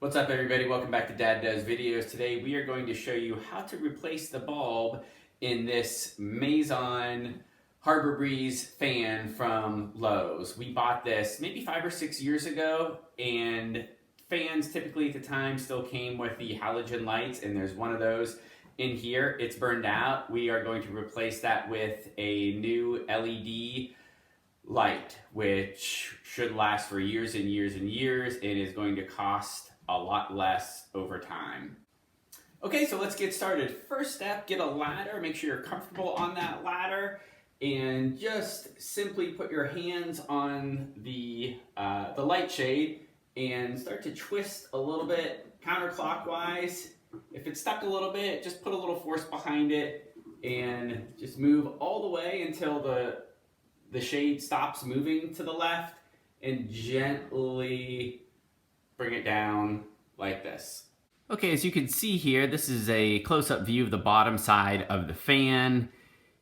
What's up everybody, welcome back to Dad Does Videos. Today we are going to show you how to replace the bulb in this Mazon Harbor Breeze fan from Lowe's. We bought this maybe 5 or 6 years ago, and fans typically at the time still came with the halogen lights, and there's one of those in here. It's burned out. We are going to replace that with a new LED light, which should last for years and years and years and is going to cost a lot less over time. Okay, so let's get started. First step, get a ladder. Make sure you're comfortable on that ladder, and just simply put your hands on the light shade and start to twist a little bit counterclockwise. If it's stuck a little bit, just put a little force behind it and just move all the way until the shade stops moving to the left, and gently bring it down like this. Okay, as you can see here, this is a close-up view of the bottom side of the fan.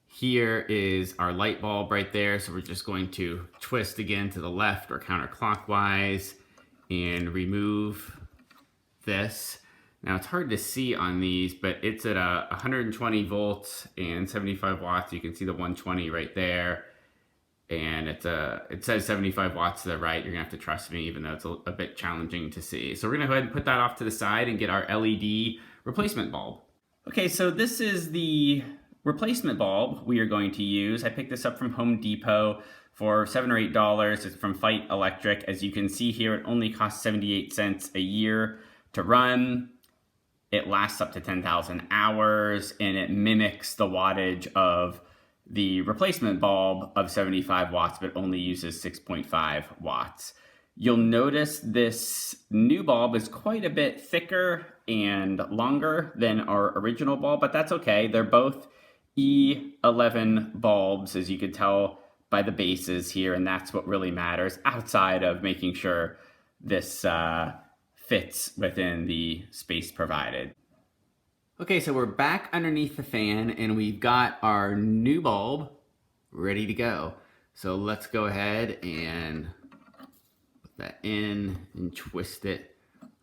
Here is our light bulb right there, so we're just going to twist again to the left or counterclockwise and remove this. Now it's hard to see on these, but it's at 120 volts and 75 watts. You can see the 120 right there. And it says 75 watts to the right. You're gonna have to trust me, even though it's a bit challenging to see. So we're gonna go ahead and put that off to the side and get our LED replacement bulb. Okay, so this is the replacement bulb we are going to use. I picked this up from Home Depot for $7 or $8. It's from Feit Electric. As you can see here, it only costs 78 cents a year to run. It lasts up to 10,000 hours, and it mimics the wattage of the replacement bulb of 75 watts, but only uses 6.5 watts. You'll notice this new bulb is quite a bit thicker and longer than our original bulb, but that's okay. They're both E11 bulbs, as you can tell by the bases here, and that's what really matters outside of making sure this fits within the space provided. Okay, so we're back underneath the fan and we've got our new bulb ready to go. So let's go ahead and put that in and twist it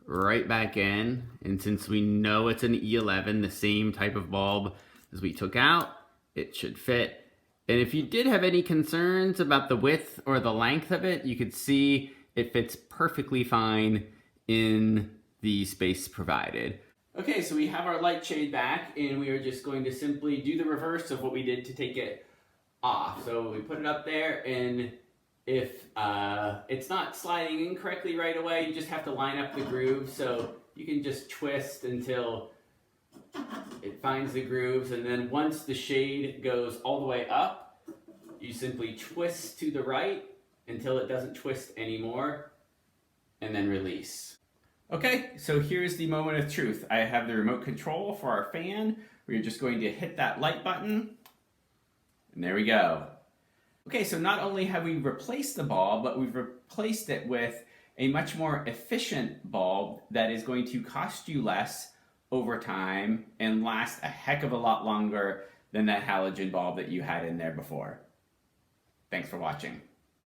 right back in. And since we know it's an E11, the same type of bulb as we took out, it should fit. And if you did have any concerns about the width or the length of it, you could see it fits perfectly fine in the space provided. Okay, so we have our light shade back, and we are just going to simply do the reverse of what we did to take it off. So we put it up there, and if it's not sliding in correctly right away, you just have to line up the groove. So you can just twist until it finds the grooves, and then once the shade goes all the way up, you simply twist to the right until it doesn't twist anymore, and then release. Okay, so here's the moment of truth. I have the remote control for our fan. We're just going to hit that light button, and there we go. Okay, so not only have we replaced the bulb, but we've replaced it with a much more efficient bulb that is going to cost you less over time and last a heck of a lot longer than that halogen bulb that you had in there before. Thanks for watching.